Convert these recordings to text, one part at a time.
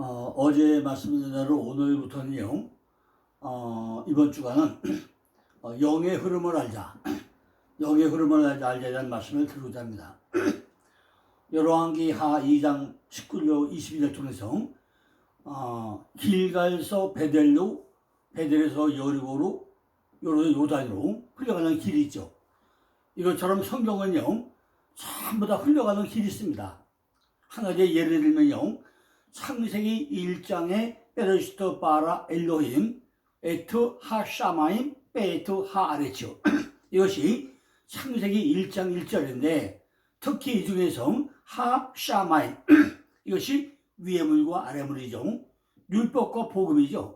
어제 말씀드린 대로 오늘부터는요, 이번 주간은 영의 흐름을 알자. 영의 흐름을 알자에 대한 말씀을 드리고자 합니다. 열왕기하 2장 19절 22절 통해서 길갈서 베델로, 베델에서 여리고로, 여리고에서 요단으로 흘러가는 길이 있죠. 이것처럼 성경은요, 전부 다 흘러가는 길이 있습니다. 한 가지 예를 들면요, 창세기 1장에 베르시트 바라 엘로힘 에트 하샤마임 베트 하아레츠 이것이 창세기 1장 1절인데 특히 이 중에서 하샤마임 이것이 위의 물과 아래 물이죠. 율법과 복음이죠.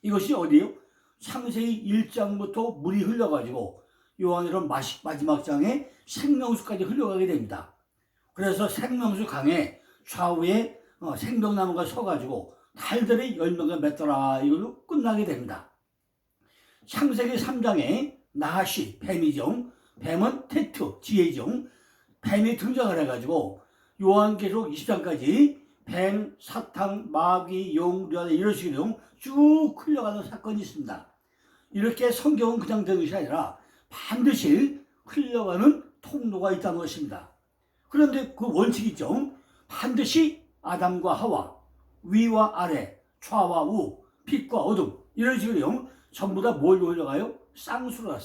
이것이 어디요? 창세기 1장부터 물이 흘러가지고 요한일서 마지막 장에 생명수까지 흘러가게 됩니다. 그래서 생명수 강에 좌우에 생명나무가 서가지고 달들이 열매가 맺더라 이걸로 끝나게 됩니다. 창세기 3장에 나하시 뱀이죠. 뱀은 테트 지혜죠. 뱀이 등장을 해가지고 요한계시록 20장까지 뱀, 사탕, 마귀, 용, 류한 이런 식으로 쭉 흘러가는 사건이 있습니다. 이렇게 성경은 그냥 되는 것이 아니라 반드시 흘러가는 통로가 있다는 것입니다. 그런데 그 원칙이 있죠. 반드시 아담과 하와, 위와 아래, 좌와 우, 빛과 어둠 이런 식으로 전부 다 뭘로 흘러가요? 쌍수로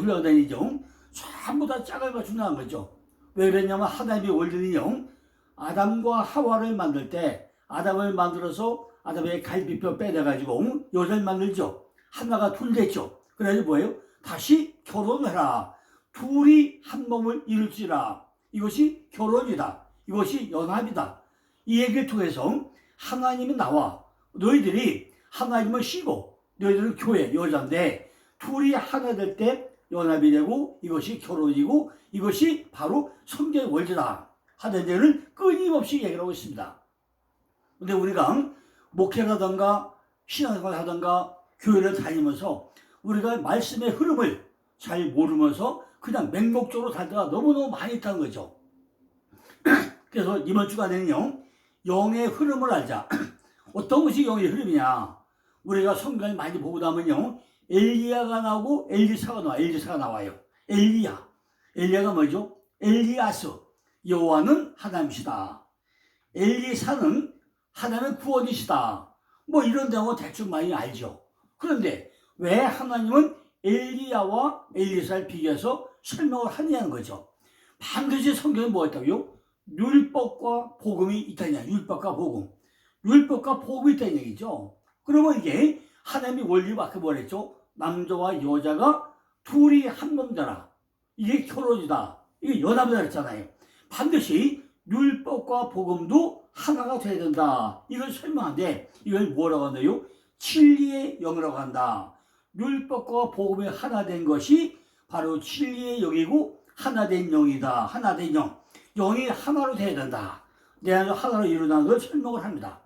흘러다니죠. 전부 다 짝을 맞춘다는 거죠. 왜 그랬냐면 하나님의 원리는요, 아담과 하와를 만들 때 아담을 만들어서 아담의 갈비뼈 빼내가지고 여자를 만들죠. 하나가 둘 됐죠. 그래서 뭐예요? 다시 결혼해라. 둘이 한 몸을 이룰지라. 이것이 결혼이다. 이것이 연합이다. 이 얘기를 통해서 하나님은 나와 너희들이 하나님을 씌고 너희들은 교회 여자인데 둘이 하나 될 때 연합이 되고 이것이 결혼이고 이것이 바로 성경의 원리다 하는 데를 끊임없이 얘기를 하고 있습니다. 근데 우리가 목회를 하던가 신앙생활을 하던가 교회를 다니면서 우리가 말씀의 흐름을 잘 모르면서 그냥 맹목적으로 달다가 너무너무 많이 있다는 거죠. 그래서 이번 주간에는요, 영의 흐름을 알자. 어떤 것이 영의 흐름이냐? 우리가 성경을 많이 보고 나면요, 엘리야가 나오고 엘리사가 나와요. 엘리야가 뭐죠? 엘리아스. 여호와는 하나님이시다. 엘리사는 하나님의 구원이시다. 뭐 이런 내용은 대충 많이 알죠. 그런데 왜 하나님은 엘리야와 엘리사를 비교해서 설명을 하느냐는 거죠. 반드시 성경에 뭐가 있다고요? 율법과 복음이 있다냐. 율법과 복음이 있다는 얘기죠. 그러면 이게 하나님의 원리가 아까 뭐랬죠? 남자와 여자가 둘이 한 몸이다. 이게 결혼이다. 이게 연합이다 그랬잖아요. 반드시 율법과 복음도 하나가 돼야 된다. 이걸 설명하는데 이걸 뭐라고 한다요? 진리의 영이라고 한다. 율법과 복음이 하나 된 것이 바로 진리의 영이고 하나 된 영이다. 하나 된 영. 영이 하나로 돼야 된다. 내 안에서 하나로 이루어나는 걸 설명을 합니다.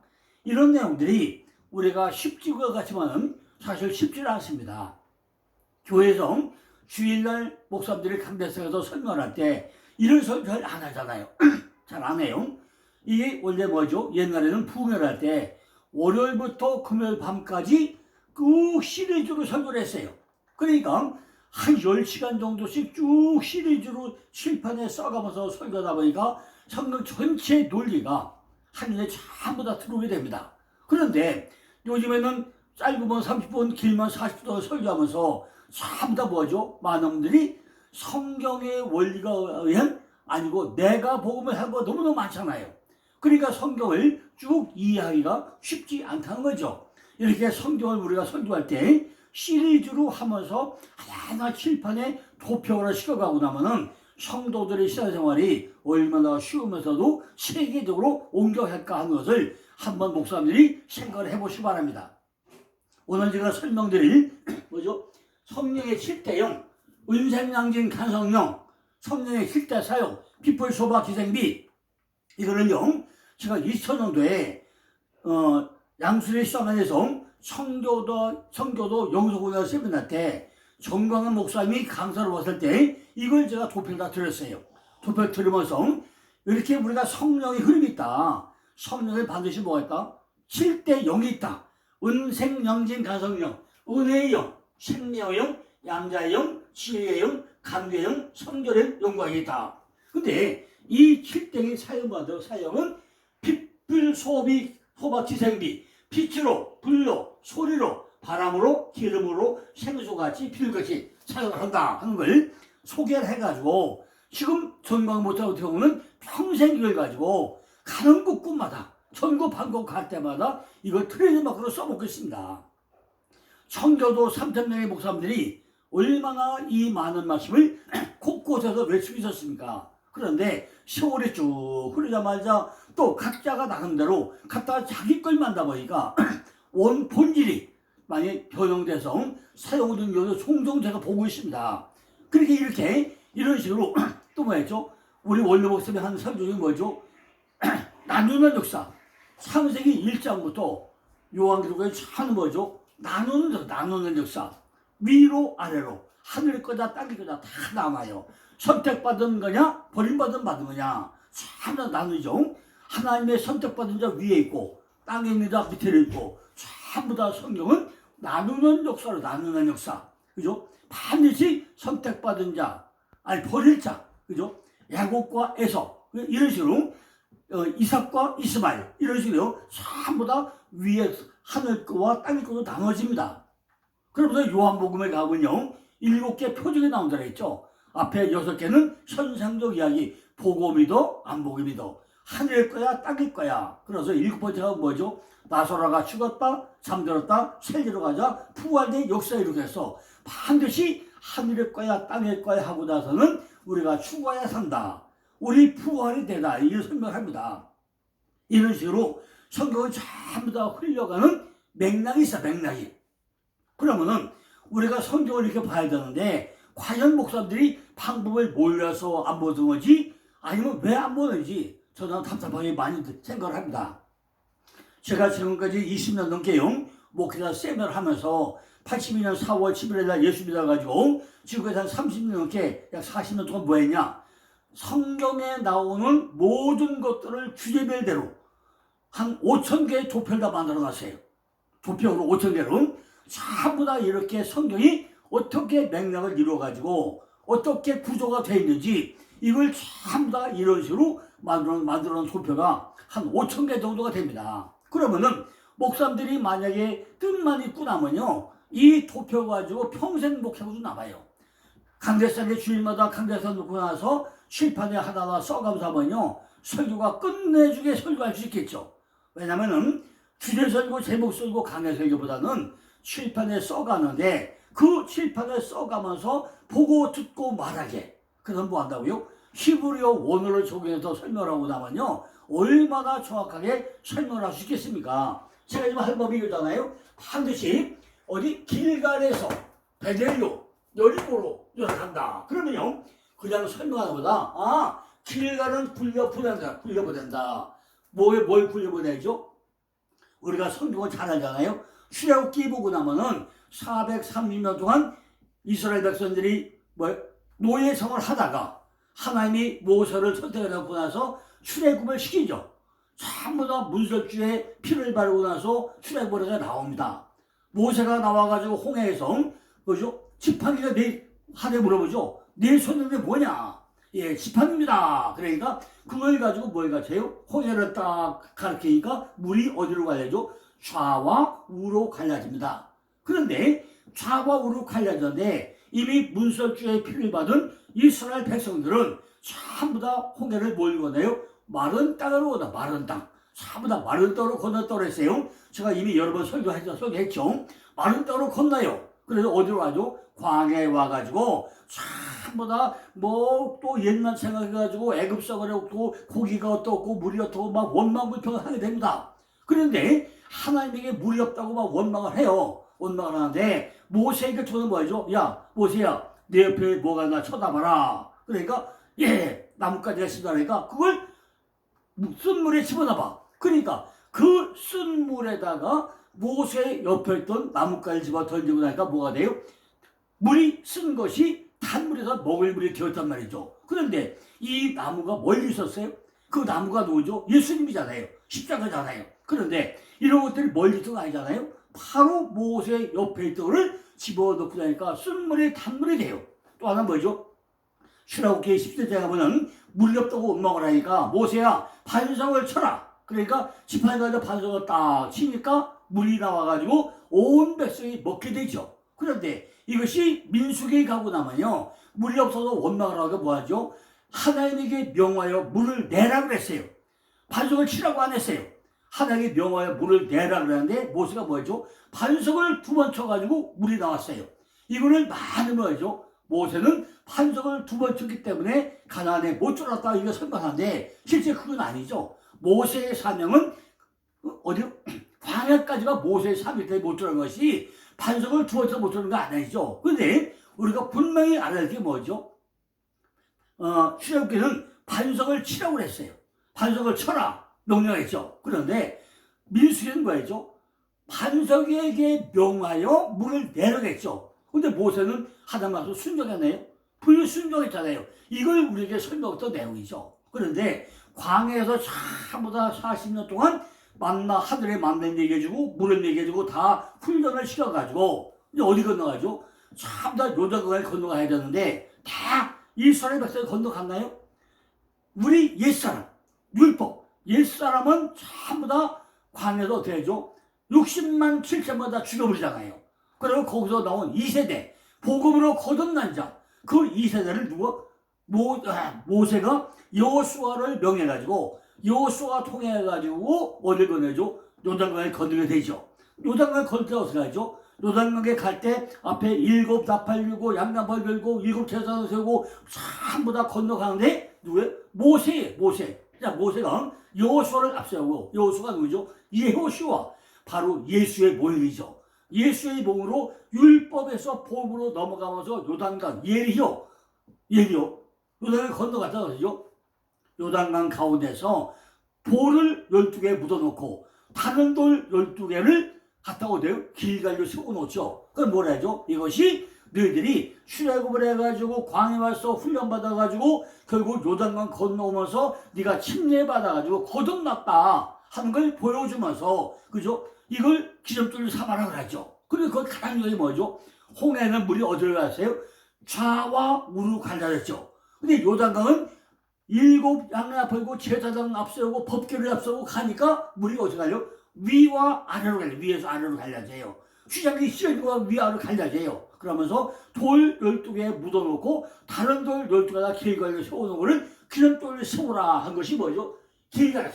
이런 내용들이 우리가 쉽지 것 같지만 사실 쉽지는 않습니다. 교회에서 주일날 목사님들이 강대상에서 설명할 때 이런 설명 잘 안 하잖아요. 잘 안 해요. 이게 원래 뭐죠? 옛날에는 부흥회를 할 때 월요일부터 금요일 밤까지 쭉 시리즈로 설교를 했어요. 그러니까 한 10시간 정도씩 쭉 시리즈로 칠판에 써가면서 설교하다 보니까 성경 전체의 논리가 한눈에 전부 다 들어오게 됩니다. 그런데 요즘에는 짧으면 30분, 길면 40분 설교하면서 전부 다 뭐죠? 많은 분들이 성경의 원리가 의한 아니고 내가 복음을 한 거 너무너무 많잖아요. 그러니까 성경을 쭉 이해하기가 쉽지 않다는 거죠. 이렇게 성경을 우리가 설교할 때 시리즈로 하면서 하나하나 칠판에 도표를 시켜가고 나면은 성도들의 신앙생활이 얼마나 쉬우면서도 세계적으로 옮겨갈까 하는 것을 한번 목사님들이 생각을 해보시기 바랍니다. 오늘 제가 설명드릴 뭐죠? 성령의 7대영, 은샘양진 간성령, 성령의 7대 사역, 피플소바 기생비 이거는요 제가 2000년도에 양수리 시장안에서 성교도 영수공연 세미나 때 정광훈 목사님이 강사를 왔을 때 이걸 제가 도표를 다 드렸어요. 도표를 들으면서 이렇게 우리가 성령의 흐름이 있다. 성령에 반드시 뭐가 있다? 7대 0이 있다. 은색 영진 가성령, 은혜의 영, 생명의 영, 양자의 영, 지혜의 영, 강구의 영, 성결의 영광이 있다. 근데 이 7대의 사용은 빛불 소비 소바 지생비, 빛으로 불로 소리로 바람으로 기름으로 생수같이 필같이 사용을 한다 하는 걸 소개를 해가지고 지금 전광모사 같은 경우는 평생 이걸 가지고 가는 곳곳마다 전국 방콕 갈 때마다 이걸 트레이드마크로 써먹고 있습니다. 청교도 3,000명의 목사님들이 얼마나 이 많은 말씀을 곳곳에서 외치고 있었습니까? 그런데 세월이 쭉 흐르자마자 또 각자가 나름대로 갖다가 자기 걸 만다 보니까 원 본질이 많이 변형돼서 사용된 경우도 종종 제가 보고 있습니다. 그렇게 이런 식으로 또 뭐였죠? 우리 원로 목사님이 한 설교 중에 뭐죠? 나누는 역사. 창세기 1장부터 요한기록에 참 뭐죠? 나누는 역사. 위로 아래로 하늘 거다 땅 거다 다 남아요. 선택받은 거냐 버림받은 거냐 참 나누죠. 하나님의 선택받은 자 위에 있고 땅에 있는 자 밑에 있고 전부 다 성경은 나누는 역사로 나누는 역사. 그죠? 반드시 선택받은 자 아니 버릴 자. 그죠? 야곱과 에서 이런 식으로 이삭과 이스마엘 이런 식으로 전부 다 위에 하늘 거와 땅 거로 나눠집니다. 그러면서 요한복음에 가보면요 7개 표적이 나온다고 했죠. 앞에 6개는 현상적 이야기, 보고 믿어 안 보고 믿어 하늘일 거야 땅일 거야. 그래서 7번째가 뭐죠? 나사로가 죽었다 잠들었다 세계로 가자 부활된 역사 이룩해서 반드시 하늘일 거야 땅일 거야 하고 나서는 우리가 죽어야 산다. 우리 부활이 되다. 이걸 설명합니다. 이런 식으로 성경을 전부 다 흘려가는 맥락이 있어 맥락이. 그러면은 우리가 성경을 이렇게 봐야 되는데 과연 목사님들이 방법을 몰라서 안 보는 거지 아니면 왜 안 보는지 저는 답답하게 많이 생각을 합니다. 제가 지금까지 20년 넘게요 목회자 세미나를 하면서 82년 4월 11일 날 예수 믿어가지고 지금까지 한 30년 넘게 약 40년 동안 뭐 했냐 성경에 나오는 모든 것들을 주제별대로 한 5,000개의 도표를 다 만들어 놨어요. 도표로 5,000개로 전부 다 이렇게 성경이 어떻게 맥락을 이루어가지고 어떻게 구조가 되어 있는지 이걸 전부 다 이런 식으로 만들어 놓은 도표가 한 5,000개 정도가 됩니다. 그러면은 목사님들이 만약에 뜻만 있고 나면요 이 도표 가지고 평생 목회하고도 남아요. 강대상의 주일마다 강대상 놓고 나서 칠판에 하나하나 써가면서 하면요 설교가 끝내주게 설교할 수 있겠죠. 왜냐면은 주제 설교 제목 설교 강의 설교보다는 칠판에 써가는데 그 칠판에 써가면서 보고 듣고 말하게. 그래서 뭐 한다고요? 히브리어 원어를 적용해서 설명하고 나면요 얼마나 정확하게 설명할 수 있겠습니까? 제가 지금 할 법이 이거잖아요. 반드시 어디 길갈에서 베델로 여리고로 연락한다. 그러면요 그냥 설명하는 것보다 길갈은 굴려보낸다. 뭘 굴려보내죠? 우리가 성경을 잘 알잖아요. 출애굽기 보고 나면은 430년 동안 이스라엘 백성들이 노예 생활을 하다가 하나님이 모세를 선택하고 나서 출애굽을 시키죠. 전부 다 문설주에 피를 바르고 나서 출애굽을 나옵니다. 모세가 나와가지고 홍해에서 뭐죠? 지팡이가 하나님 물어보죠. 네 손인데 뭐냐? 예, 지팡이입니다. 그러니까 그걸 가지고 뭘 가져요? 홍해를 딱 가르치니까 물이 어디로 갈려죠? 좌와 우로 갈라집니다. 그런데 좌와 우로 갈라졌는데 이미 문설주에 피를 받은 이스라엘 백성들은 전부 다 홍해를 뭘 건너요? 마른 땅으로 건너 마른 땅. 전부 다 마른 땅으로 건넜다고 했어요. 제가 이미 여러 번 설교했죠. 마른 땅으로 건너요. 그래서 어디로 가죠? 광야에 와가지고 전부 다 뭐 또 옛날 생각해가지고 애굽사거리 없고 고기가 어떻고 물이 어떻고 막 원망불평을 하게 됩니다. 그런데 하나님에게 물이 없다고 막 원망을 해요. 원망을 하는데 모세에게 저는 뭐죠? 야 모세야 내 옆에 뭐가 나 쳐다봐라. 그러니까 예 나뭇가지가 있으니까 그걸 쓴물에 집어넣어봐. 그러니까 그 쓴물에다가 모세 옆에 있던 나뭇가지 집어 던지고 나니까 뭐가 돼요? 물이 쓴 것이 단물에서 먹을 물이 되었단 말이죠. 그런데 이 나무가 멀리 있었어요. 그 나무가 누구죠? 예수님이잖아요. 십자가잖아요. 그런데 이런 것들이 멀리 있던 거 아니잖아요. 바로 모세 옆에 있던 거를 집어넣고 나니까 쓴물이 단물이 돼요. 또 하나 뭐죠? 출애굽기 10절에 가보면 물이 없다고 원망을 하니까 모세야 반석을 쳐라. 그러니까 지팡이 가지고 반석을 딱 치니까 물이 나와가지고 온 백성이 먹게 되죠. 그런데 이것이 민수기에 가고 나면요, 물이 없어서 원망을 하고 뭐하죠? 하나님에게 명하여 물을 내라 그랬어요. 반석을 치라고 안 했어요. 하나님에게 명하여 물을 내라 그랬는데 모세가 뭐죠? 반석을 2번 쳐가지고 물이 나왔어요. 이거를 많은 뭐죠? 모세는 반석을 2번 쳤기 때문에 가나안에 못 들어갔다 이거 생각하는데 실제 그건 아니죠. 모세의 사명은 어디 광야까지가 모세의 사명 때문에 못 들어간 것이 반석을 2번 쳐서 못 들어간 거 아니죠. 그런데 우리가 분명히 알아야 할 게 뭐죠? 출애굽기는 반석을 치라고 그랬어요. 반석을 쳐라 명령했죠. 그런데 민수기는 뭐였죠? 반석에게 명하여 물을 내려겠죠. 근데 모세는 하다 말씀 순종했나요? 불순종했잖아요. 이걸 우리에게 설명했던 내용이죠. 그런데 광야에서 전부 다 40년 동안 만나 하늘에 만난 얘기해주고 물을 얘기해주고 다 훈련을 시켜가지고 이제 어디 건너가죠? 전부 다 요단강을 건너가야 되는데 다 이스라엘 백성이 건너갔나요? 우리 옛사람, 율법, 옛사람은 전부 다 광야에서 어떻게 하죠? 60만 7천만 다 죽여버리잖아요. 그리고 거기서 나온 2세대, 복음으로 거듭난 자, 그 2세대를 모세가 여호수아를 명해가지고 여호수아 통해가지고 어딜 건너죠? 요단강을 건너게 되죠. 요단강을 건널 때 어떻게 하죠? 요단강에 갈 때 앞에 7 나팔 들고 양나팔 들고 7 제사장 세우고 전부 다 건너가는데 누구예요? 모세. 자, 모세가 여호수아를 앞세우고 여호수아가 누구죠? 예호슈아. 바로 예수의 모형이죠. 예수의 몸으로 율법에서 복음으로 넘어가면서 요단강 예리요 요단강을 건너갔다 그러죠. 요단강 가운데서 돌을 12개 묻어놓고 다른 돌 12개를 갖다 어디요? 길갈로 세워놓죠. 그럼 뭐라 하죠? 이것이 너희들이 출애굽을 해가지고 광야 와서 훈련받아가지고 결국 요단강 건너오면서 네가 침례받아가지고 거듭났다 하는 걸 보여주면서 그죠? 이걸 기념줄을 삼아라 그러죠. 그리고 그 가장 중요한 게 뭐죠? 홍해는 물이 어디로 갔어요? 좌와 우로 갈라졌죠. 근데 요단강은 7 양을 앞세우고 제사장 앞세우고 법궤를 앞세우고 가니까 물이 어디 가요? 위와 아래로 갈려. 위에서 아래로 갈라져요. 휘장이 씌어지고 위아래로 갈라져요. 그러면서 돌 12개 묻어놓고 다른 돌 12개 다 길갈로 세우는 거를 기념돌을 세우라 한 것이 뭐죠? 길갈.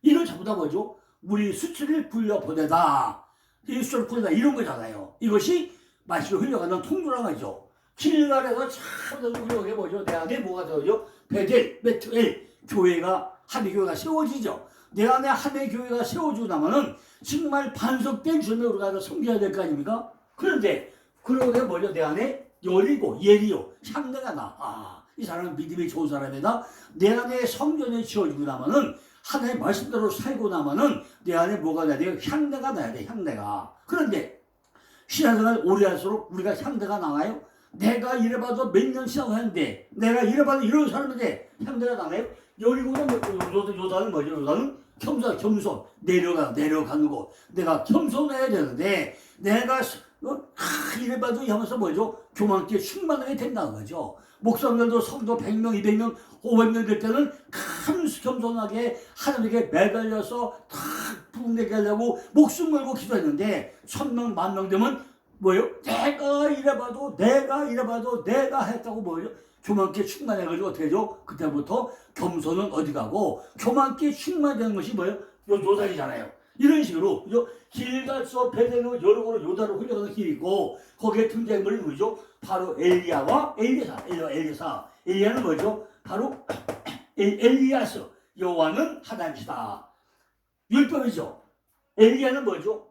이걸 전부 다 뭐죠? 우리 수치를 불려보내다. 이 수치를 풀다 이런 거잖아요. 이것이 마시고 흘려가는 통로란 거죠. 길갈에서 참 훌륭하게 뭐죠? 내 안에 뭐가 되죠? 베델, 베투엘 교회가 하나의 교회가 세워지죠. 내 안에 하나의 교회가 세워지고 나면은 정말 반석된 주님을 우리가 섬겨야 될 거 아닙니까? 그런데 그러게 뭐죠? 내 안에 예리요 향내가 나. 이 사람은 믿음이 좋은 사람이다. 내 안에 성전이 지어지고 나면은 하나의 말씀대로 살고 나면은 내 안에 뭐가 나야 돼요? 향내가 나야 돼. 향내가. 그런데 신앙생활 오래 할수록 우리가 향내가 나나요? 내가 이래봐도 몇 년 신앙했는데 내가 이래봐도 이런 사람인데 향내가 나나요? 여리고는 요단은 뭐죠? 요단은 겸손 내려가는 거. 내가 겸손해야 되는데 내가 이래봐도 하면서 뭐죠? 교만께 충만하게 된다는 거죠. 목사님들도 성도 100명, 200명, 500명 될 때는 참 겸손하게 하나님께 매달려서 다 부흥되게 하려고 목숨 걸고 기도했는데 1000명, 10,000명 되면 뭐예요? 내가 이래봐도 내가 했다고 뭐예요? 교만께 충만해가지고 어떻게 하죠? 그때부터 겸손은 어디 가고 교만께 충만되는 것이 뭐예요? 요단이잖아요. 이런 식으로 그죠? 길갈서 베델로 여러 곳으로 요단으로 흘러가는 길이 있고 거기에 등장인물이 누구죠? 바로 엘리야와 엘리사. 엘리야는 뭐죠? 바로 엘리야스. 여호와는 하나님이시다. 율법이죠. 엘리야는 뭐죠?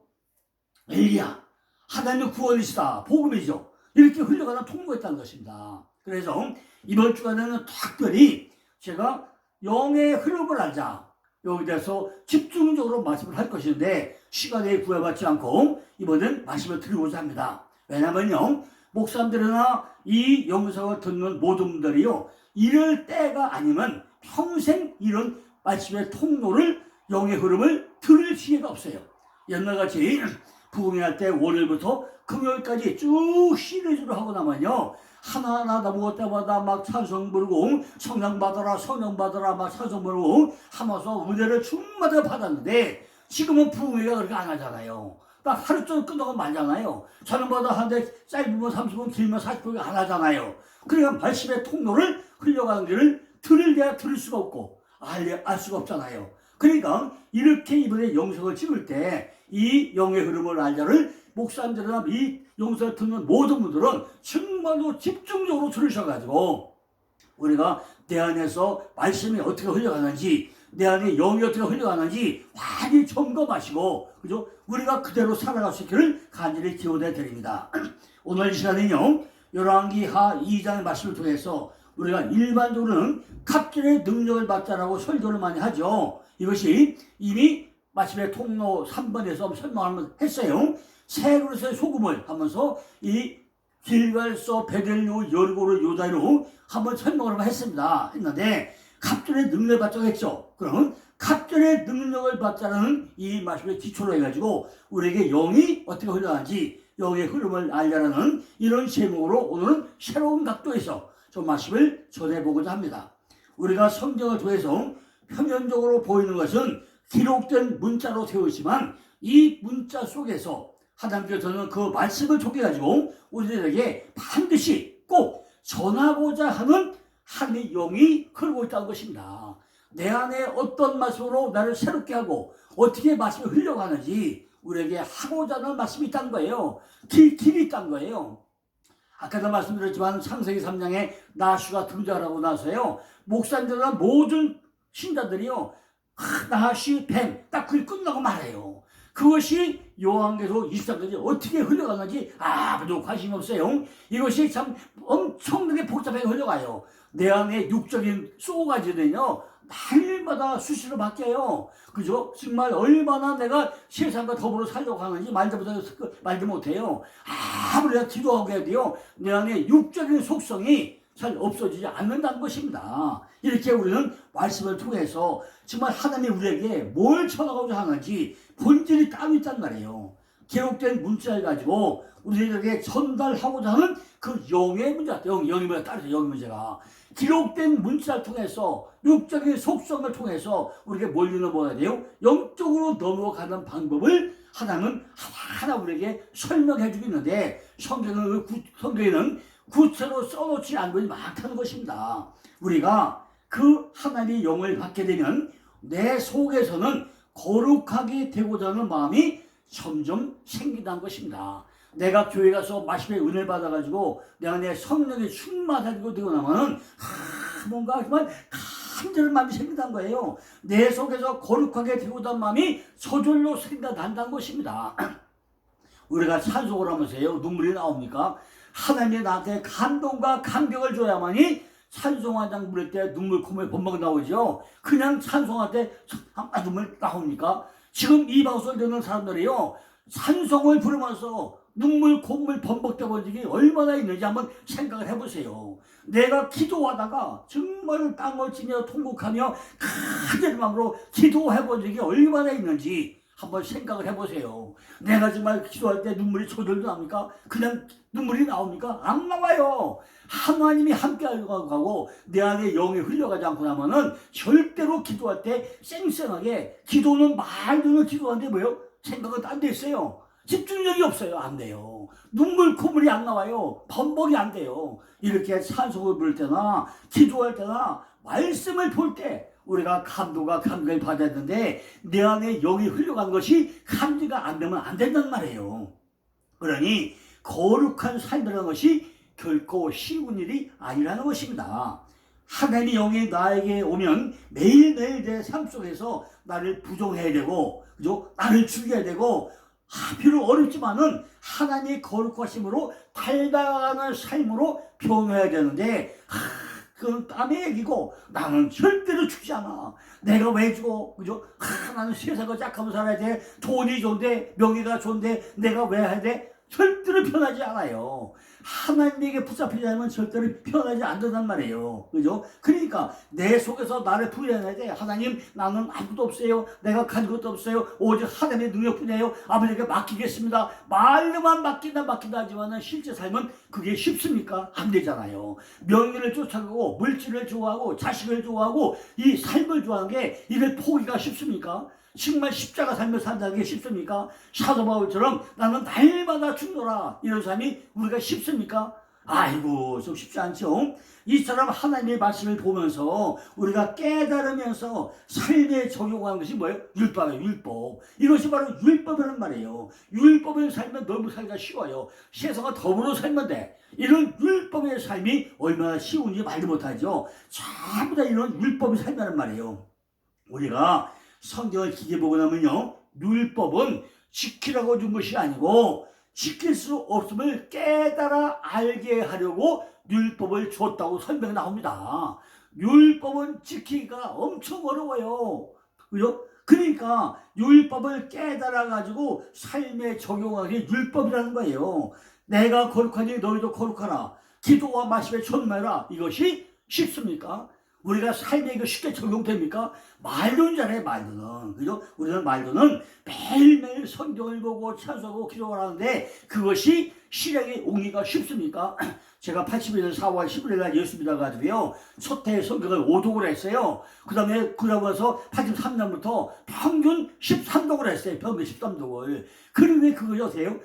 엘리야. 하나님의 구원이시다. 복음이죠. 이렇게 흘러가는 통로가 있다는 것입니다. 그래서 이번 주간에는 특별히 제가 영의 흐름을 알자. 여기 대해서 집중적으로 말씀을 할 것인데 시간에 구애받지 않고 이번엔 말씀을 드리고자 합니다. 왜냐면요. 목사님들이나 이 영상을 듣는 모든 분들이요. 이럴 때가 아니면 평생 이런 말씀의 통로를, 영의 흐름을 들을 기회가 없어요. 옛날같이 부흥회할 때 월요일부터 금요일까지 쭉 시리즈로 하고 나면요, 하나하나 넘어갈 때마다 막 찬송 부르고 성령 받아라 성령 받아라 막 찬송 부르고 하면서 은혜를 충만하게 받았는데, 지금은 부흥회가 그렇게 안 하잖아요. 딱 하루 종일 끝나고 말잖아요. 저녁마다 하는데 짧으면 30분 길면 40분 안 하잖아요. 그러니까 말씀의 통로를 흘려가는 길을 들을 수가 없고 알 수가 없잖아요. 그러니까 이렇게 이번에 영성을 찍을 때 이 영의 흐름을 알자를 목사님들이나 이 영성을 듣는 모든 분들은 정말로 집중적으로 들으셔가지고 우리가 내 안에서 말씀이 어떻게 흘러가는지, 내 안에 영이 어떻게 흘러가는지 많이 점검하시고, 그죠? 우리가 그대로 살아갈 수 있기를 간절히 기원해 드립니다. 오늘 이 시간에는요, 열왕기하 2장의 말씀을 통해서 우리가 일반적으로는 갑절의 능력을 받자라고 설교를 많이 하죠. 이것이 이미 말씀의 통로 3번에서 설명을 했어요. 세 그릇의 소금을 하면서 이 길갈서 베델로 여리고로 요다로 한번 설명을 했는데 갑절의 능력을 받자고 했죠. 그러면 갑절의 능력을 받자는 이 말씀을 기초로 해가지고 우리에게 영이 어떻게 흘러가는지, 영의 흐름을 알자라는 이런 제목으로 오늘은 새로운 각도에서 좀 말씀을 전해보고자 합니다. 우리가 성경을 통해서 표면적으로 보이는 것은 기록된 문자로 되어 있지만 이 문자 속에서 하나님께서는 그 말씀을 통해 가지고 우리들에게 반드시 꼭 전하고자 하는 하나님의 영이 흐르고 있다는 것입니다. 내 안에 어떤 말씀으로 나를 새롭게 하고 어떻게 말씀이 흘러가는지 우리에게 하고자 하는 말씀이 있다는 거예요. 길이 있다는 거예요. 아까도 말씀드렸지만 창세기 3장에 나슈가 등장하고 나서요, 목사님들과 모든 신자들이요, 나시 뱀 딱 그게 끝나고 말해요. 그것이 요한계시록 24장까지 어떻게 흘러가는지 아무도 관심이 없어요. 이것이 참 엄청나게 복잡하게 흘러가요. 내 안에 육적인 쏘가지는요 날마다 수시로 바뀌어요. 그죠? 정말 얼마나 내가 세상과 더불어 살려고 하는지 말도 못해요. 아무리 내가 기도하고 해야 돼요, 내 안에 육적인 속성이 잘 없어지지 않는다는 것입니다. 이렇게 우리는 말씀을 통해서 정말 하나님이 우리에게 뭘 전하고자 하는지 본질이 따로 있단 말이에요. 기록된 문자를 가지고 우리에게 전달하고자 하는 그 영의 문제가, 영의 문제가 따르죠. 영의 문제가 기록된 문자를 통해서, 육적인 속성을 통해서 우리에게 뭘 넘어가야 돼요? 영적으로 넘어가는 방법을 하나님은 하나 우리에게 설명해 주고 있는데, 성경에는 구체로 써놓지 않은 것이 많다는 것입니다. 우리가 그 하나님의 영을 받게 되면 내 속에서는 거룩하게 되고자 하는 마음이 점점 생긴다는 것입니다. 내가 교회 가서 말씀의 은혜를 받아가지고 내 안에 성령이 충만하게 되고 나면은 뭔가 정말 간절한 마음이 생긴다는 거예요. 내 속에서 거룩하게 되고자 하는 마음이 저절로 생겨난다는 것입니다. 우리가 찬송을 하면서요, 눈물이 나옵니까? 하나님이 나한테 감동과 감격을 줘야만이 찬송한 장 부를 때 눈물 콧물 범벅 나오죠. 그냥 찬송할 때 눈물 나옵니까? 지금 이 방송을 듣는 사람들이요, 찬송을 부르면서 눈물 콧물 범벅돼 본 적이 얼마나 있는지 한번 생각을 해보세요. 내가 기도하다가 정말 땅을 치며 통곡하며 간절한 마음으로 기도해 본 적이 얼마나 있는지 한번 생각을 해보세요. 내가 정말 기도할 때 눈물이 저절로 나옵니까? 그냥 눈물이 나옵니까? 안 나와요. 하나님이 함께 하고 내 안에 영이 흘러가지 않고 나면은 절대로 기도할 때 쌩쌩하게, 기도는 말로는 기도하는데 뭐요? 생각은 딴 데 있어요. 집중력이 없어요. 안 돼요. 눈물 콧물이 안 나와요. 범벅이 안 돼요. 이렇게 찬송을 부를 때나 기도할 때나 말씀을 볼 때 우리가 감동과 감격을 받아야 되는데 내 안에 영이 흘러간 것이 감지가 안 되면 안 된단 말이에요. 그러니 거룩한 삶이라는 것이 결코 쉬운 일이 아니라는 것입니다. 하나님의 영이 나에게 오면 매일매일 내 삶 속에서 나를 부정해야 되고, 그죠? 나를 죽여야 되고, 비록 어렵지만은 하나님의 거룩하심으로 달달하는 삶으로 변해야 되는데, 그건 땀의 얘기고 나는 절대로 죽지 않아. 내가 왜 죽어? 그죠? 나는 세상을 짝하면 살아야 돼. 돈이 좋은데, 명예가 좋은데 내가 왜 해야 돼? 절대로 편하지 않아요. 하나님에게 붙잡히지 않으면 절대로 편하지 않는단 말이에요. 그죠? 그러니까 내 속에서 나를 부여해야 돼. 하나님, 나는 아무것도 없어요. 내가 가진 것도 없어요. 오직 하나님의 능력뿐이에요. 아버지에게 맡기겠습니다. 말로만 맡긴다 하지만은 실제 삶은 그게 쉽습니까? 안 되잖아요. 명예를 쫓아가고 물질을 좋아하고 자식을 좋아하고 이 삶을 좋아하는 게 이걸 포기가 쉽습니까? 정말 십자가 삶을 산다는 게 쉽습니까? 사도 바울처럼 나는 날마다 죽노라 이런 삶이 우리가 쉽습니까? 아이고 좀 쉽지 않죠. 이처럼 하나님의 말씀을 보면서 우리가 깨달으면서 삶에 적용하는 것이 뭐예요? 율법이에요. 율법. 이것이 바로 율법이란 말이에요. 율법을 살면 너무 살기가 쉬워요. 세상과 더불어 살면 돼. 이런 율법의 삶이 얼마나 쉬운지 말도 못하죠. 전부 다 이런 율법을 살면 말이에요. 우리가 성경을 깊이 보고 나면요, 율법은 지키라고 준 것이 아니고 지킬 수 없음을 깨달아 알게 하려고 율법을 줬다고 설명이 나옵니다. 율법은 지키기가 엄청 어려워요. 그죠? 그러니까 율법을 깨달아 가지고 삶에 적용하기 율법이라는 거예요. 내가 거룩하니 너희도 거룩하라. 기도와 말씀에 존말라. 이것이 쉽습니까? 우리가 삶에 이거 쉽게 적용됩니까? 말로는 잘해, 말로는. 그죠? 우리는 말로는 매일매일 성경을 보고 찬송하고 기도를 하는데 그것이 실행에 옮기기가 쉽습니까? 제가 81년 4월 11일 날 예수 믿어가지고요. 첫 해 성경을 5독을 했어요. 그 다음에 그러면서 83년부터 평균 13독을 했어요. 평균 13독을. 그런데 그거 여세요?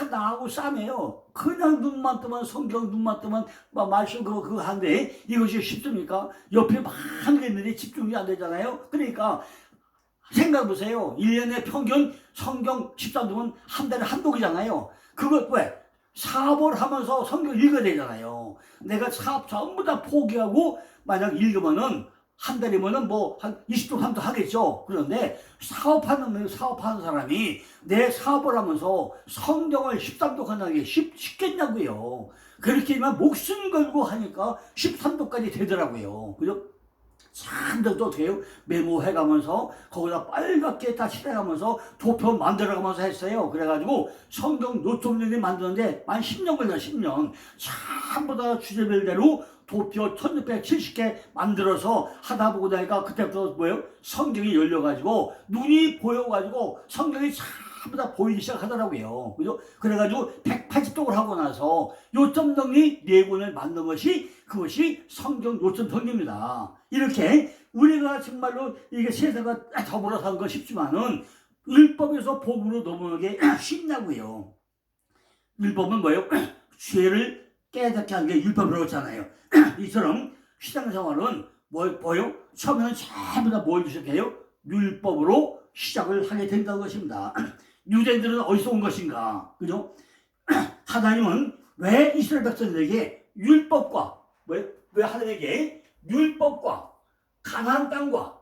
나하고 싸매요. 그냥 눈만 뜨면 성경 눈만 뜨면 말씀 그거 한데 이것이 쉽습니까? 옆에 많은 게 있는데 집중이 안 되잖아요. 그러니까 생각해보세요. 1년에 평균 성경 13독은 한 달에 한 독이잖아요. 그것 왜? 사업을 하면서 성경 읽어야 되잖아요. 내가 사업 전부 다 포기하고 만약 읽으면은 한 달이면은 뭐 한 20독 3독 하겠죠. 그런데 사업하는 사람이 내 사업을 하면서 성경을 13독 하는 게 쉽겠냐고요. 그렇게 하면 목숨 걸고 하니까 13독까지 되더라고요. 그죠? 참도 돼요. 메모해가면서 거기다 빨갛게 다 칠해가면서 도표 만들어가면서 했어요. 그래가지고 성경 노트북을 만드는데 만 10년 걸려 10년. 전부 다 주제별대로 도표 1670개 만들어서 하다 보고 나니까 그때부터 뭐예요? 성경이 열려가지고 눈이 보여가지고 성경이 전부 다 보이기 시작하더라고요. 그죠? 그래가지고 180독을 하고 나서 요점 정리 4권을 만든 것이 그것이 성경 요점 정리입니다. 이렇게 우리가 정말로 이게 세상과 더불어 사는 건 쉽지만은 율법에서 복음으로 넘어오는 게 쉽냐고요. 율법은 뭐예요? 죄를 깨닫게 하는 게 율법이라고 했잖아요. 이처럼 신앙생활은 뭐요? 처음에는 전부 다 뭘 시작해요? 율법으로 시작을 하게 된다는 것입니다. 유대인들은 어디서 온 것인가? 그죠? 하나님은 왜 이스라엘 백성들에게 율법과 왜 하나님에게 율법과 가나안 땅과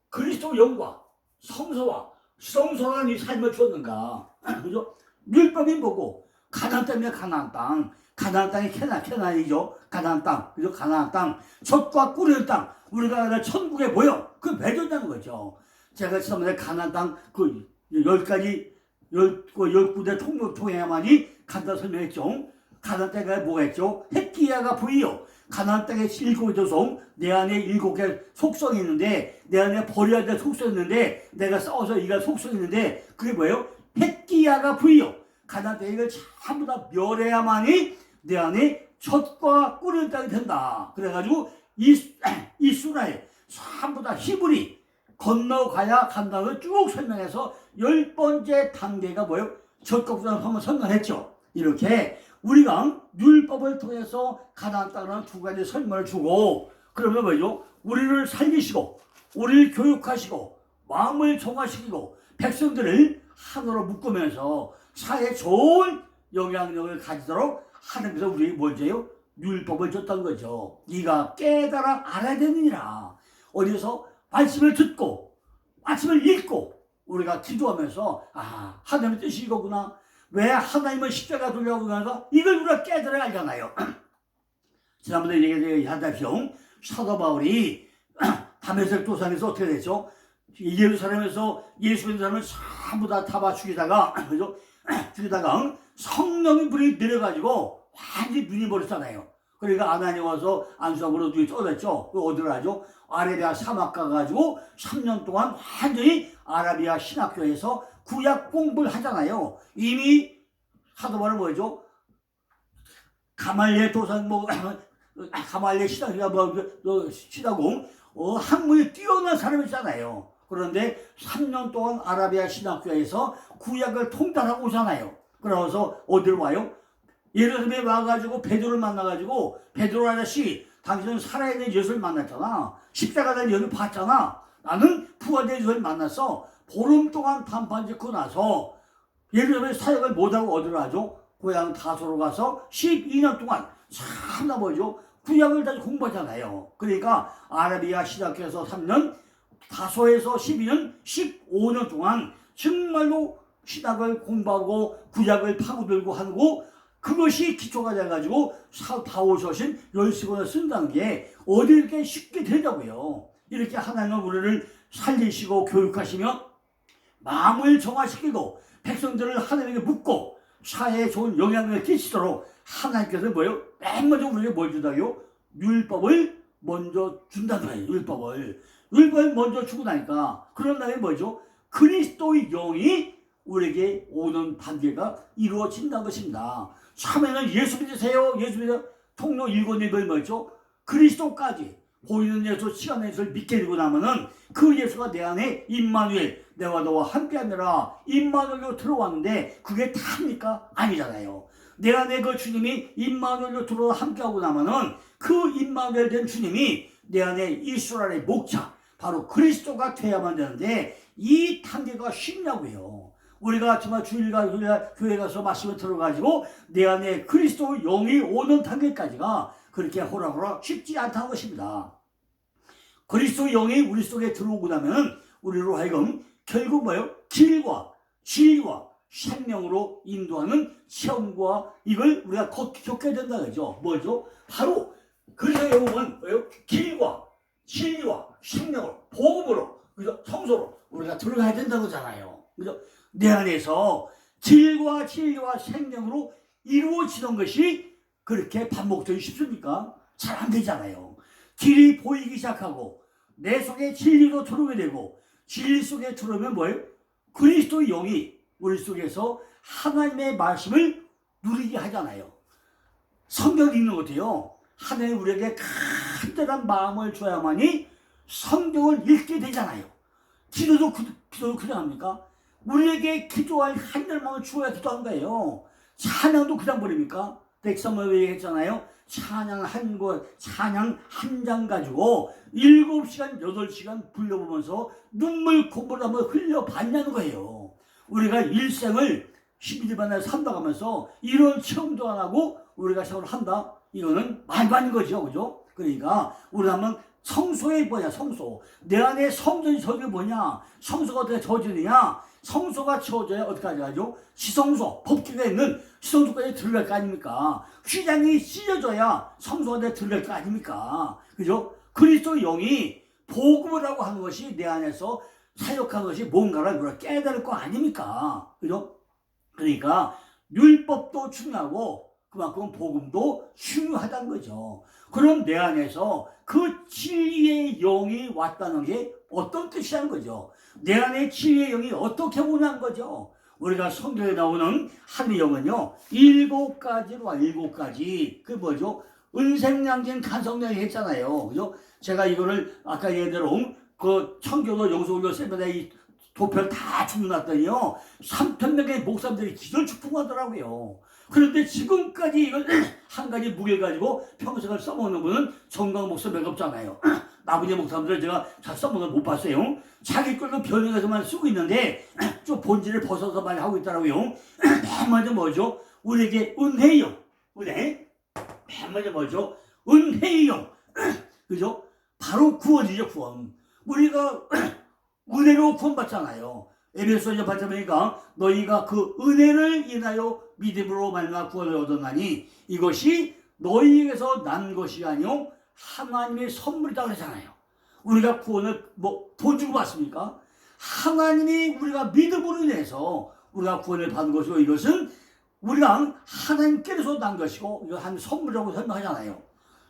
그리스도 영과 성소와 성소라는 이 삶을 줬는가? 그죠? 율법이 뭐고 가나안 땅이면 가나안 땅. 가나안 땅이 캐나안이죠. 가나안 땅. 그죠? 가나안 땅. 젖과 꿀의 땅. 우리가 천국에 모여. 그걸 왜 줬다는 거죠. 제가 처음에 가나안 땅 그 10가지 10군데 통로 통해야만이 간다 설명했죠. 가나안 땅에 뭐가 있죠? 헷기야가 보이요. 가나안 땅에 7개의 조성, 내 안에 7개 속성이 있는데 내 안에 버려야 될 속성이 있는데 내가 싸워서 이가 속성이 있는데 그게 뭐예요? 헷기야가 보이요. 가나안 땅에 이걸 전부 다 멸해야만이 내 안에 젖과 꿀의 땅이 된다. 그래가지고 이 수라에 전부 다 히브리 건너가야 간다고 쭉 설명해서 10번째 단계가 뭐예요? 젖과 한번 설명했죠. 이렇게 우리가 율법을 통해서 가나안 땅은 2가지 설명을 주고 그러면 뭐죠? 우리를 살리시고 우리를 교육하시고 마음을 정화시키고 백성들을 하나로 묶으면서 사회에 좋은 영향력을 가지도록 하나님께서 우리에게 뭘 줘요? 율법을 줬던 거죠. 네가 깨달아 알아야 되느니라. 어디서 말씀을 듣고 말씀을 읽고 우리가 기도하면서 하나님의 뜻이 이거구나. 왜 하나님은 십자가 돌려고 하는가? 이걸 우리가 깨달아야 알잖아요. 지난번에 얘기하다시피 사도 바울이 다메섹 도상에서 어떻게 됐죠? 예루살렘에서 예수 믿는 사람을 전부 다 잡아 죽이다가 그죠? 죽이다가 성령의 불이 내려가지고 완전히 눈이 멀었잖아요. 그러니까 아나니 와서 안수함으로 눈이 떠졌죠. 그 어디로 가죠? 아라비아 사막 가가지고 3년 동안 완전히 아라비아 신학교에서 구약 공부를 하잖아요. 이미 하도 말은 뭐죠? 가말리엘 도산 가말리엘 시다가 시다공 학문이 뛰어난 사람이잖아요. 그런데 3년 동안 아라비아 신학교에서 구약을 통달하고 오잖아요. 그러면서 어디로 와요? 예루살렘에 와가지고 베드로를 만나가지고 베드로 아저씨 당신은 살아있는 예수를 만났잖아. 십자가된 예수를 봤잖아. 나는 부활된 예수를 만났어. 보름 동안 단판 짓고 나서 예루살렘에 사역을 못하고 어디로 가죠? 고향 다소로 가서 12년 동안 참나 뭐죠? 구약을 다시 공부하잖아요. 그러니까 아라비아 신학교에서 3년, 다소에서 12년, 15년 동안 정말로 신학을 공부하고 구약을 파고들고 하고 그것이 기초가 돼가지고 바오서신 10권을 쓴다는 게 어디 이렇게 쉽게 되냐고요. 이렇게 하나님은 우리를 살리시고 교육하시며 마음을 정화시키고 백성들을 하나님에게 묻고 사회에 좋은 영향을 끼치도록 하나님께서 뭐예요? 맨 먼저 우리에게 뭘 준다고요? 율법을 먼저 준다는 거예요. 율법을 먼저 주고 나니까 그런 다음에 뭐죠? 그리스도의 영이 우리에게 오는 단계가 이루어진다는 것입니다. 처음에는 예수 믿으세요. 예수 믿어 통로 일권일을 뭐죠? 그리스도까지 보이는 예수, 시간의 예수를 믿게 되고 나면은 그 예수가 내 안에 임마누엘, 내가 너와 함께하느라 임마누엘로 들어왔는데 그게 다입니까? 아니잖아요. 내 안에 그 주님이 임마누엘로 들어와 함께하고 나면은 그 임마누엘 된 주님이 내 안에 이스라엘의 목자, 바로 그리스도가 돼야만 되는데 이 단계가 쉽냐고요. 우리가 정말 주일과 교회 가서 말씀을 들어가지고 내 안에 그리스도 영이 오는 단계까지가 그렇게 호락호락 쉽지 않다는 것입니다. 그리스도 영이 우리 속에 들어오고 나면 우리로 하여금 결국 뭐예요? 길과 진리와 생명으로 인도하는 체험과 이걸 우리가 겪게 된다는 거죠. 뭐죠? 바로 그래서 여러분 뭐예요? 길과 진리와 생명으로 복음으로 그래서 성소로 우리가 들어가야 된다는 거잖아요. 그죠? 내 안에서 길과 진리와 생명으로 이루어지는 것이 그렇게 반복되기 쉽습니까? 잘 안 되잖아요. 길이 보이기 시작하고 내 속에 진리로 들어오게 되고 진리 속에 들어오면 뭐예요? 그리스도의 영이 우리 속에서 하나님의 말씀을 누리게 하잖아요. 성경 읽는 것도요. 하나님 우리에게 간절한 마음을 줘야만이 성경을 읽게 되잖아요. 기도도 그냥 합니까? 우리에게 기도할 간절한 마음을 주어야 기도한 거예요. 찬양도 그냥 버립니까? 백성을 얘기했잖아요. 찬양 한 장 가지고 7시간, 8시간 불러보면서 눈물 콧물 한번 흘려봤냐는 거예요. 우리가 일생을 12일만에 산다가면서 이런 체험도 안 하고 우리가 생각을 한다? 이거는 말도 아닌 거죠. 그죠? 그러니까 우리 한번 성소에 뭐냐, 성소. 내 안에 성전이 저게 뭐냐? 성소가 어떻게 저어지느냐? 성소가 저어져야 어떻게 하죠? 시성소, 법규가 있는 시성소까지 들어갈 거 아닙니까? 휘장이 찢어져야 성소가 들어갈 거 아닙니까? 그죠? 그리스도 영이 복음을 하고 하는 것이 내 안에서 사역하는 것이 뭔가를 우리가 깨달을 거 아닙니까? 그죠? 그러니까 율법도 중요하고 그만큼 복음도 중요하다는 거죠. 그럼 내 안에서 그 진리의 영이 왔다는 게 어떤 뜻이라는 거죠? 내 안에 진리의 영이 어떻게 오는 거죠? 우리가 성경에 나오는 하늘의 영은요 7가지로 와. 7가지. 그 뭐죠? 은색양진 간성량이 했잖아요. 그죠? 제가 이거를 아까 예대로 그 청교도 영성울교 세미나에 이 도표를 다 주문놨더니요 3,000명의 목사님들이 기도를 축복하더라고요. 그런데 지금까지 이걸 한 가지 무게 가지고 평생을 써먹는 분은 정강 목사 몇 없잖아요. 나머지 목사님들 제가 잘 써먹는 걸 못 봤어요. 자기 걸로 변형해서만 쓰고 있는데 좀 본질을 벗어서 많이 하고 있더라고요. 맨 먼저 뭐죠? 우리에게 은혜의 영. 은혜. 맨 먼저 뭐죠? 은혜의 영. 그죠? 바로 구원이죠, 구원. 우리가 은혜로 구원받잖아요. 에베소서 8장이니까 너희가 그 은혜를 인하여 믿음으로 말미암아 구원을 얻었나니 이것이 너희에게서 난 것이 아니요 하나님의 선물이다 그러잖아요. 우리가 구원을 돈 주고 받습니까? 하나님이 우리가 믿음으로 인해서 우리가 구원을 받은 것이고 이것은 우리가 하나님께서 난 것이고 이거 한 선물이라고 설명하잖아요.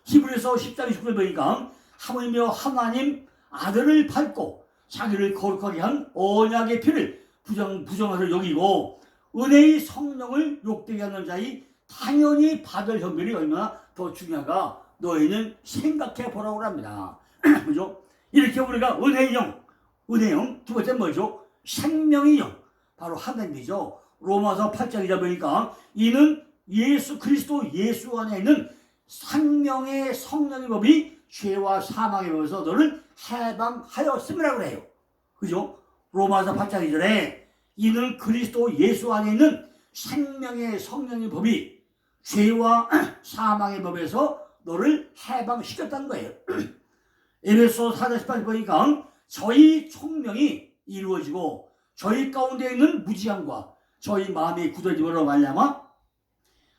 히브리서 10장 29절 보니까 하물며 하나님 아들을 밟고 자기를 거룩하게 한 언약의 피를 부정하여 여기고 은혜의 성령을 욕되게 하는 자의 당연히 받을 형벌이 얼마나 더 중요한가 너희는 생각해 보라고 합니다. 그죠? 이렇게 우리가 은혜의 영, 두 번째 뭐죠? 생명의 영, 바로 하나님이죠. 로마서 8장이다 보니까 이는 예수 그리스도 예수 안에 있는 생명의 성령의 법이 죄와 사망의 법에서 너를 해방하였음이라고 해요. 그죠? 로마서 8장 2절에 이는 그리스도 예수 안에 있는 생명의 성령의 법이 죄와 사망의 법에서 너를 해방시켰다는 거예요. 에베소 4장 18절 보니까 저희 총명이 이루어지고 저희 가운데 있는 무지함과 저희 마음이 굳어짐으로 말미암아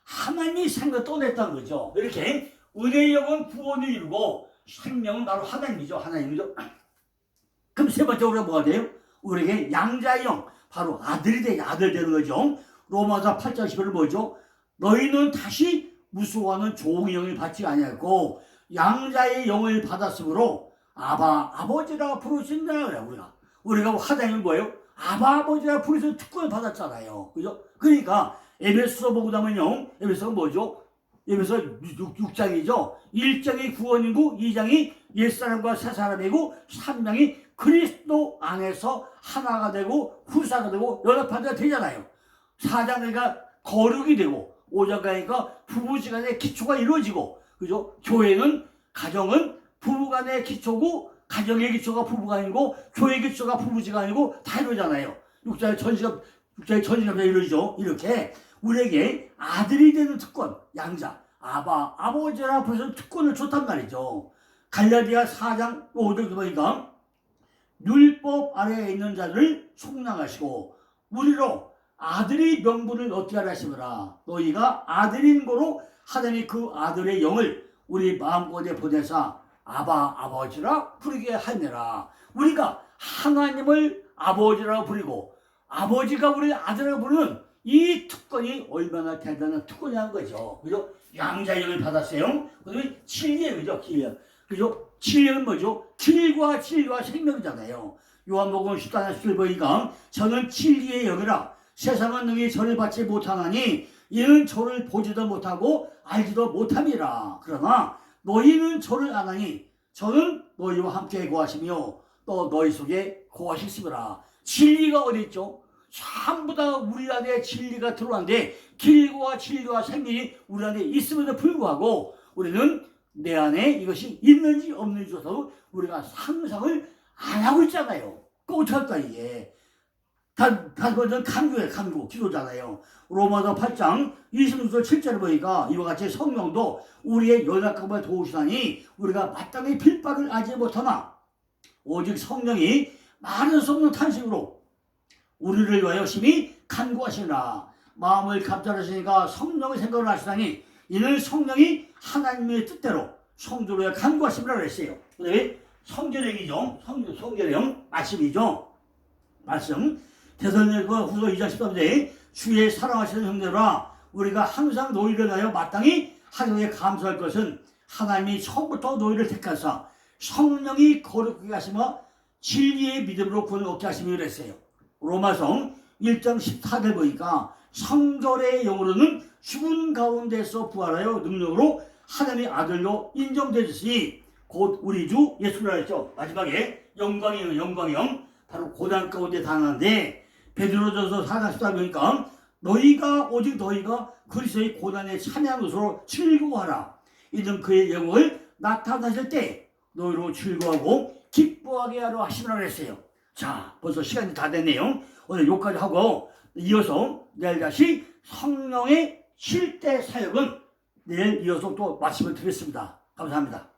하나님이 생명을 떠냈다는 거죠. 이렇게 은혜의 영은 구원을 이루고 생명은 바로 하나님이죠. 그럼 세 번째 우리가 뭐가 돼요? 우리에게 양자의 영, 바로 아들 되는 거죠. 로마서 8장 10절은 뭐죠? 너희는 다시 무수와는 종의 영을 받지 아니하였고 양자의 영을 받았으므로 아버지라 부르신다 그래. 우리가 하나님은 뭐예요? 아버지라 부르신 특권을 받았잖아요. 그죠? 그러니까 에베소서 보고 나면요, 에베소가 뭐죠? 에베소 6장이죠. 1장이 구원이고 2장이 옛사람과 새사람이고 3장이 그리스도 안에서 하나가 되고 후사가 되고 연합한 자가 되잖아요. 4장 그러니까 거룩이 되고 5장 가니까 부부지간의 기초가 이루어지고, 그죠? 교회는 가정은 부부간의 기초고 가정의 기초가 부부가 아니고 교회의 기초가 부부지간이고 다 이루어잖아요. 6장의 전시가 이루어지죠. 이렇게 우리에게 아들이 되는 특권, 양자, 아버지라 부르는 특권을 줬단 말이죠. 갈라디아 4장 5절 보니까 율법 아래에 있는 자를 속량하시고 우리로 아들의 명분을 얻게 하라 하시더라. 너희가 아들인 거로 하나님이 그 아들의 영을 우리 마음고에 보내사 아버지라 부르게 하느라. 우리가 하나님을 아버지라고 부르고 아버지가 우리 아들이라고 부르는 이 특권이 얼마나 대단한 특권이라는 거죠. 그죠? 양자의 영을 받았어요. 그다음에 진리죠. 그죠? 진리는 뭐죠? 길과 진리와 생명이잖아요. 요한복음 14장 10절 보니까 저는 진리의 영이라 세상은 능히 저를 받지 못하나니 이는 저를 보지도 못하고 알지도 못함이라. 그러나 너희는 저를 아나니 저는 너희와 함께 거하시며 또 너희 속에 거하시으라. 진리가 어디 있죠? 전부 다 우리 안에 진리가 들어왔는데 길과 진리와 생명이 우리 안에 있음에도 불구하고 우리는 내 안에 이것이 있는지 없는지 조차도 우리가 상상을 안 하고 있잖아요. 그 어떡할까 이게. 다섯번째는 간구, 기도잖아요. 로마서 8장 26절 7절을 보니까 이와 같이 성령도 우리의 연약함을 도우시다니 우리가 마땅히 빌 바를 알지 못하나 오직 성령이 많은 수 없는 탄식으로 우리를 위하여 심히 간구하시느라. 마음을 갑절하시니까 성령의 생각을 하시다니 이는 성령이 하나님의 뜻대로 성도를 간구하심이라고 했어요. 그다음에 성결형이죠. 성결형 말씀이죠. 말씀 데살로니가 후서 2장 13절에 주의 사랑하시는 형제라 우리가 항상 너희를 위하여 마땅히 하나님께 감사할 것은 하나님이 처음부터 너희를 택하사 성령이 거룩하게 하시며 진리의 믿음으로 구원을 얻게 하심이라 했어요. 로마서 1장 14절 보니까 성결의 영으로는 죽은 가운데서 부활하여 능력으로 하나님의 아들로 인정되셨으니 곧 우리 주 예수라 했죠. 마지막에 영광의 영 바로 고난 가운데 당하는데 베드로전서 4장 14절 보니까 오직 너희가 그리스도의 고난에 참여한 것으로 즐거워하라. 이는 그의 영광을 나타나실 때 너희로 즐거워하고 기뻐하게 하려 하시라고 했어요. 자, 벌써 시간이 다 됐네요. 오늘 여기까지 하고 이어서 내일 다시 성령의 실대 사역은 내일 이어서 또 말씀을 드리겠습니다. 감사합니다.